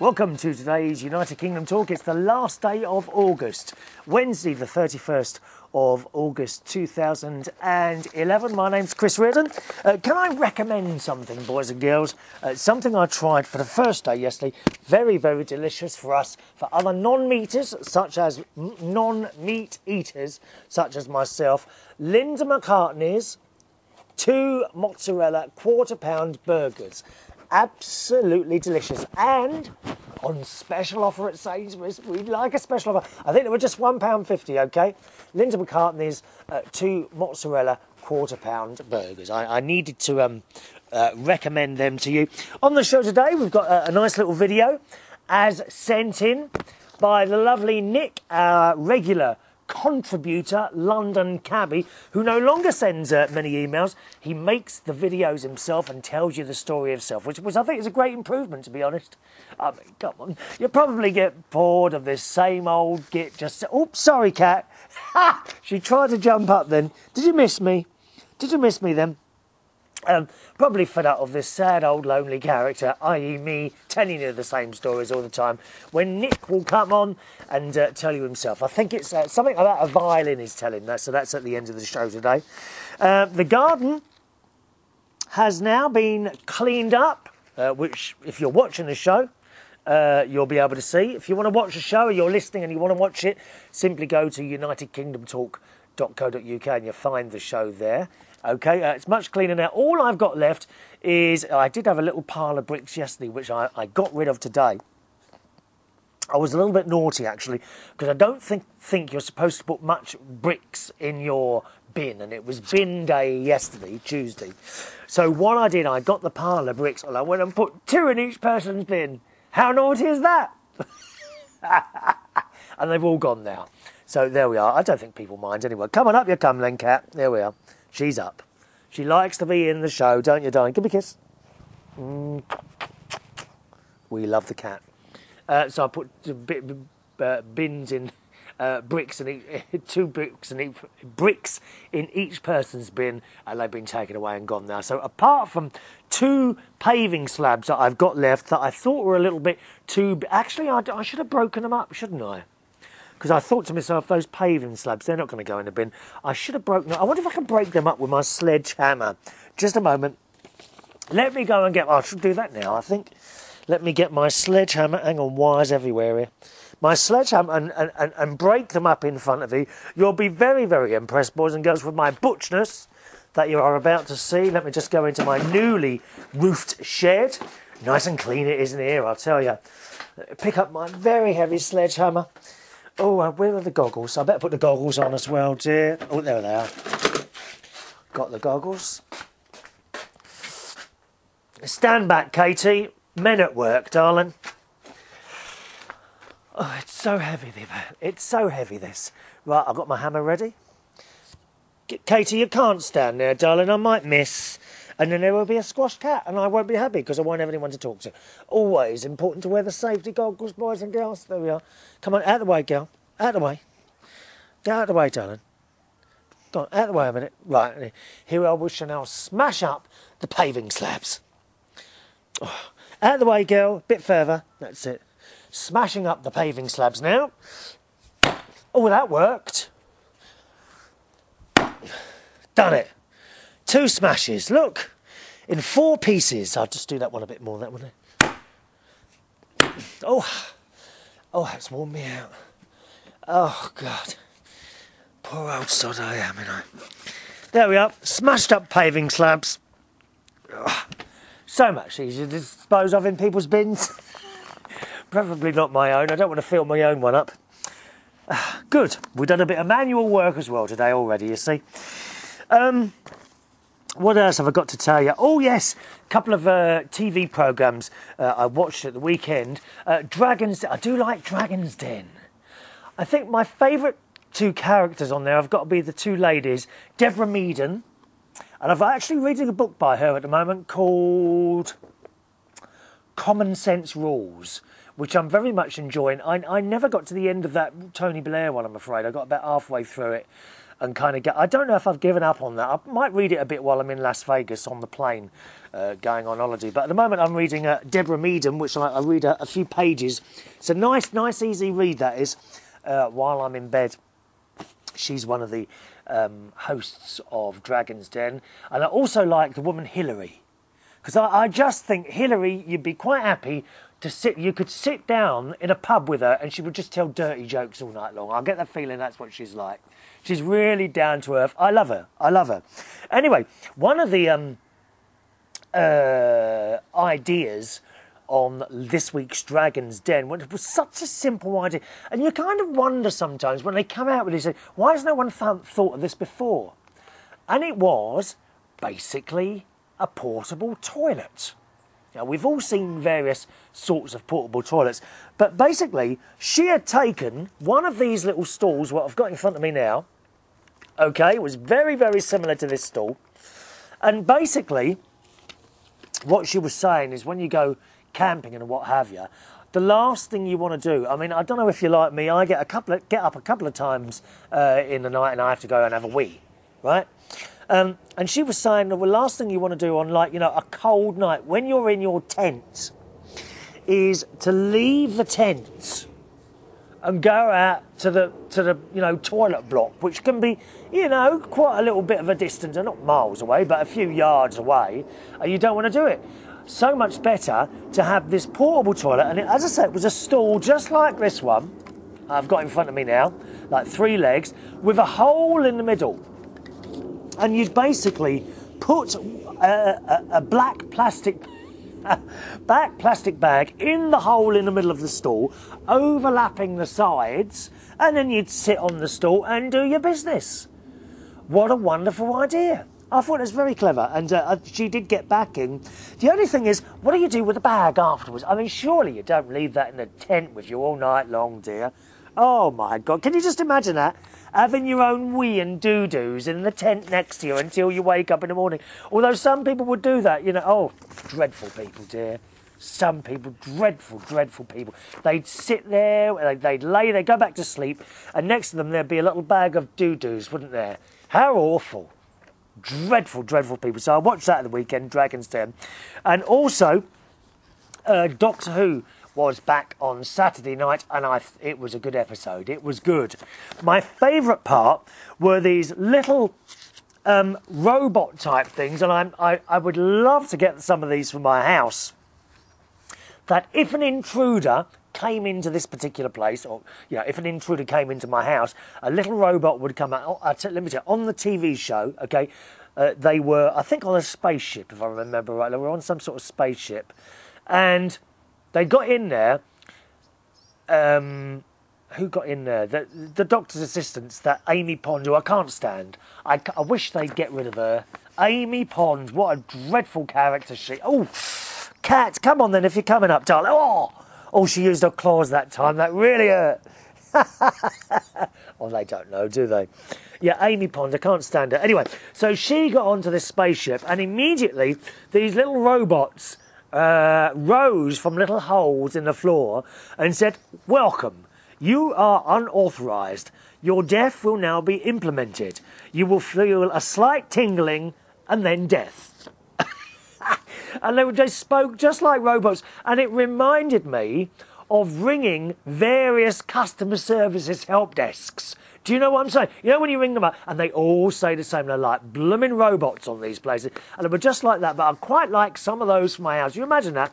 Welcome to today's United Kingdom Talk. It's the last day of August, Wednesday the 31st of August 2011. My name's Chris Reardon. Can I recommend something, boys and girls? Something I tried for the first day yesterday. Very, very delicious for us, for other non-meat eaters, such as myself. Linda McCartney's 2 mozzarella quarter-pound burgers. Absolutely delicious, and on special offer at Sainsbury's. We'd like a special offer. I think they were just £1.50, okay? Linda McCartney's 2 mozzarella quarter-pound burgers. I needed to recommend them to you. On the show today, we've got a nice little video as sent in by the lovely Nik, our regular contributor, London Cabbie, who no longer sends many emails. He makes the videos himself and tells you the story himself, which I think is a great improvement, to be honest. I mean, come on, you probably get bored of this same old git. Just, oops, sorry, cat. Ha! She tried to jump up then. Did you miss me? Did you miss me then? Probably fed up of this sad old lonely character, i.e. me, telling you the same stories all the time, when Nik will come on and tell you himself. I think it's something about a violin he's telling that, so that's at the end of the show today. The garden has now been cleaned up, which, if you're watching the show, you'll be able to see. If you want to watch the show, or you're listening and you want to watch it, simply go to unitedkingdomtalk.co.uk and you'll find the show there. Okay, it's much cleaner now. All I've got left is, I did have a little pile of bricks yesterday, which I got rid of today. I was a little bit naughty, actually, because I don't think you're supposed to put much bricks in your bin, and it was bin day yesterday, Tuesday. So what I did, I got the pile of bricks, and I went and put 2 in each person's bin. How naughty is that? And they've all gone now. So there we are. I don't think people mind anyway. Come on up, you come then, cat. There we are. She's up. She likes to be in the show, don't you, darling? Give me a kiss. We love the cat. So I put bins in bricks and 2 bricks in each person's bin, and they've been taken away and gone now. So apart from 2 paving slabs that I've got left that I thought were a little bit too... Actually, I should have broken them up, shouldn't I? Because I thought to myself, those paving slabs, they're not going to go in the bin. I should have broken them. I wonder if I can break them up with my sledgehammer. Just a moment. Let me go and get... I should do that now, I think. Let me get my sledgehammer. Hang on, wires everywhere here. My sledgehammer and break them up in front of you. You'll be very, very impressed, boys and girls, with my butchness that you are about to see. Let me just go into my newly roofed shed. Nice and clean it is in here, I'll tell you. Pick up my very heavy sledgehammer. Oh, where are the goggles? I better put the goggles on as well, dear. Oh, there they are. Got the goggles. Stand back, Katie. Men at work, darling. Oh, it's so heavy, it's so heavy, this. Right, I've got my hammer ready. Katie, you can't stand there, darling. I might miss. And then there will be a squashed cat, and I won't be happy because I won't have anyone to talk to. Always important to wear the safety goggles, boys and girls. There we are. Come on, out of the way, girl. Out of the way. Get out of the way, darling. Go on, out of the way a minute. Right, here we shall now smash up the paving slabs. Oh, out of the way, girl. Bit further. That's it. Smashing up the paving slabs now. Oh, that worked. Done it. 2 smashes, look, in 4 pieces. I'll just do that one a bit more, that one. Oh, that's worn me out. Oh, God. Poor old sod I am, you know. There we are, smashed up paving slabs. Oh, so much easier to dispose of in people's bins. Preferably not my own. I don't want to fill my own one up. Good. We've done a bit of manual work as well today already, you see. What else have I got to tell you? Oh, yes, a couple of TV programmes I watched at the weekend. Dragons... I do like Dragon's Den. I think my favourite 2 characters on there have got to be the 2 ladies, Deborah Meaden, and I'm actually reading a book by her at the moment called Common Sense Rules, which I'm very much enjoying. I never got to the end of that Tony Blair one, I'm afraid. I got about halfway through it. and kind of get... I don't know if I've given up on that. I might read it a bit while I'm in Las Vegas on the plane going on holiday. But at the moment I'm reading Deborah Meadham, which I read a few pages. It's a nice, easy read, that is, while I'm in bed. She's one of the hosts of Dragon's Den. And I also like the woman Hillary. Because I just think Hillary, you'd be quite happy to sit... You could sit down in a pub with her and she would just tell dirty jokes all night long. I get the feeling that's what she's like. She's really down to earth. I love her. I love her. Anyway, one of the ideas on this week's Dragon's Den was such a simple idea. And you kind of wonder sometimes when they come out with it, why has no one thought of this before? And it was basically a portable toilet. Now, we've all seen various sorts of portable toilets, but basically she had taken one of these little stalls, what I've got in front of me now, okay, it was very, very similar to this stall, and basically what she was saying is when you go camping and what have you, the last thing you want to do, I mean, I don't know if you're like me, I get up a couple of times in the night and I have to go and have a wee, right? And she was saying the last thing you want to do on, like, you know, a cold night when you're in your tent is to leave the tent and go out to the you know, toilet block, which can be, you know, quite a little bit of a distance, not miles away, but a few yards away, and you don't want to do it. So much better to have this portable toilet, and as I said, it was a stall just like this one I've got in front of me now, like 3 legs, with a hole in the middle. And you'd basically put a black plastic bag in the hole in the middle of the stall, overlapping the sides, and then you'd sit on the stall and do your business. What a wonderful idea. I thought it was very clever, and she did get backing. The only thing is, what do you do with the bag afterwards? I mean, surely you don't leave that in the tent with you all night long, dear. Oh, my God. Can you just imagine that? Having your own wee and doo-doos in the tent next to you until you wake up in the morning. Although some people would do that, you know. Oh, dreadful people, dear. Some people, dreadful, dreadful people. They'd sit there, they'd lay, they'd go back to sleep, and next to them there'd be a little bag of doo-doos, wouldn't there? How awful. Dreadful, dreadful people. So I watched that at the weekend, Dragon's Den. And also, Doctor Who was back on Saturday night, and it was a good episode. It was good. My favourite part were these little robot type things, and I would love to get some of these for my house. That if an intruder came into this particular place, or you know, if an intruder came into my house, a little robot would come out. Let me tell you, on the TV show, okay, they were, I think, on a spaceship, if I remember right. They were on some sort of spaceship, and they got in there. Who got in there? The doctor's assistants, that Amy Pond, who I can't stand. I wish they'd get rid of her. Amy Pond, what a dreadful character she... Oh, Cat, come on then if you're coming up, darling. Oh, she used her claws that time. That really hurt. Oh, they don't know, do they? Yeah, Amy Pond, I can't stand her. Anyway, so she got onto this spaceship, and immediately these little robots rose from little holes in the floor and said, "Welcome. You are unauthorised. Your death will now be implemented. You will feel a slight tingling and then death." And they spoke just like robots, and it reminded me of ringing various customer services help desks. Do you know what I'm saying? You know when you ring them up and they all say the same, they're like blooming robots on these places, and they were just like that, but I'd quite like some of those for my house. You imagine that?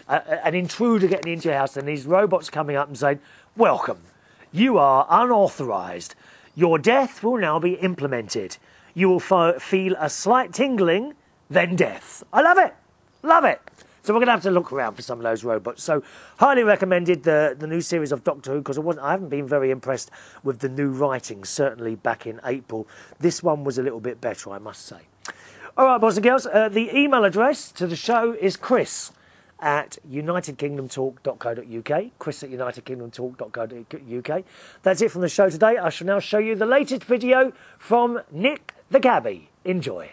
An intruder getting into your house and these robots coming up and saying, "Welcome, you are unauthorised. Your death will now be implemented. You will feel a slight tingling, then death." I love it. Love it. So we're going to have to look around for some of those robots. So highly recommended the new series of Doctor Who, because I haven't been very impressed with the new writings, certainly back in April. This one was a little bit better, I must say. All right, boys and girls, the email address to the show is chris@unitedkingdomtalk.co.uk, chris@unitedkingdomtalk.co.uk. That's it from the show today. I shall now show you the latest video from Nik the Cabbie. Enjoy.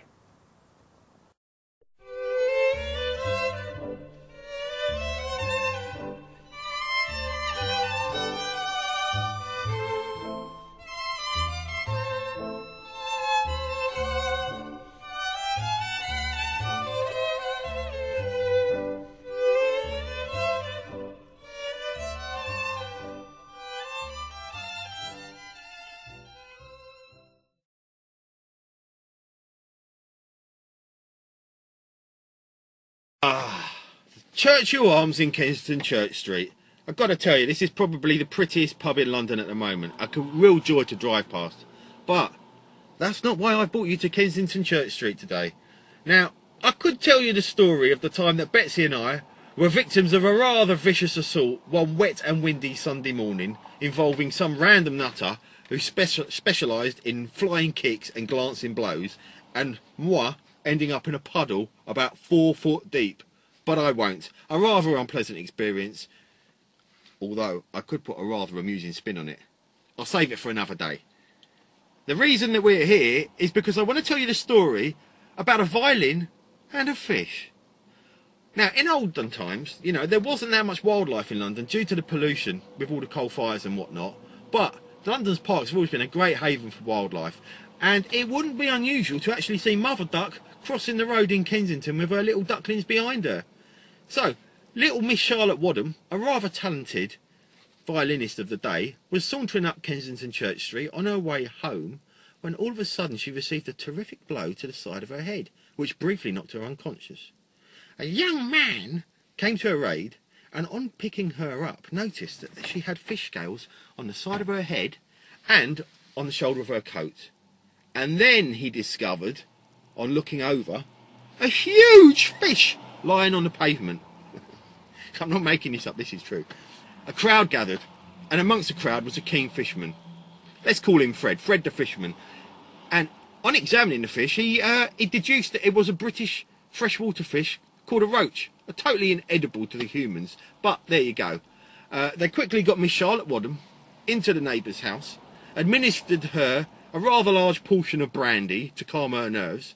Churchill Arms in Kensington Church Street. I've got to tell you, this is probably the prettiest pub in London at the moment. A real joy to drive past. But that's not why I've brought you to Kensington Church Street today. Now, I could tell you the story of the time that Betsy and I were victims of a rather vicious assault one wet and windy Sunday morning involving some random nutter who specialised in flying kicks and glancing blows, and moi ending up in a puddle about 4 foot deep. But I won't. A rather unpleasant experience, although I could put a rather amusing spin on it. I'll save it for another day. The reason that we're here is because I want to tell you the story about a violin and a fish. Now, in olden times, you know, there wasn't that much wildlife in London due to the pollution with all the coal fires and whatnot, but London's parks have always been a great haven for wildlife, and it wouldn't be unusual to actually see Mother Duck crossing the road in Kensington with her little ducklings behind her. So, little Miss Charlotte Wadham, a rather talented violinist of the day, was sauntering up Kensington Church Street on her way home when all of a sudden she received a terrific blow to the side of her head, which briefly knocked her unconscious. A young man came to her aid, and on picking her up noticed that she had fish scales on the side of her head and on the shoulder of her coat. And then he discovered, on looking over, a huge fish lying on the pavement. I'm not making this up, this is true. A crowd gathered, and amongst the crowd was a keen fisherman. Let's call him Fred the fisherman. And on examining the fish, he deduced that it was a British freshwater fish called a roach, totally inedible to the humans, but there you go. They quickly got Miss Charlotte Wadham into the neighbour's house, administered her a rather large portion of brandy to calm her nerves.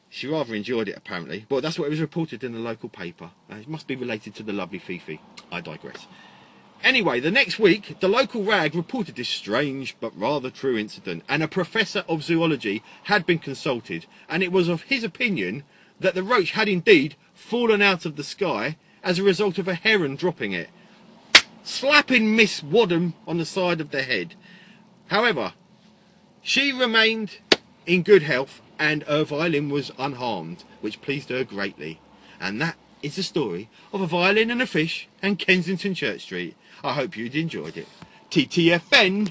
She rather enjoyed it, apparently. Well, that's what it was reported in the local paper. It must be related to the lovely Fifi. I digress. Anyway, the next week, the local rag reported this strange but rather true incident, and a professor of zoology had been consulted, and it was of his opinion that the roach had indeed fallen out of the sky as a result of a heron dropping it, slapping Miss Wadham on the side of the head. However, she remained in good health and her violin was unharmed, which pleased her greatly. And that is the story of a violin and a fish and Kensington Church Street. I hope you'd enjoyed it. TTFN!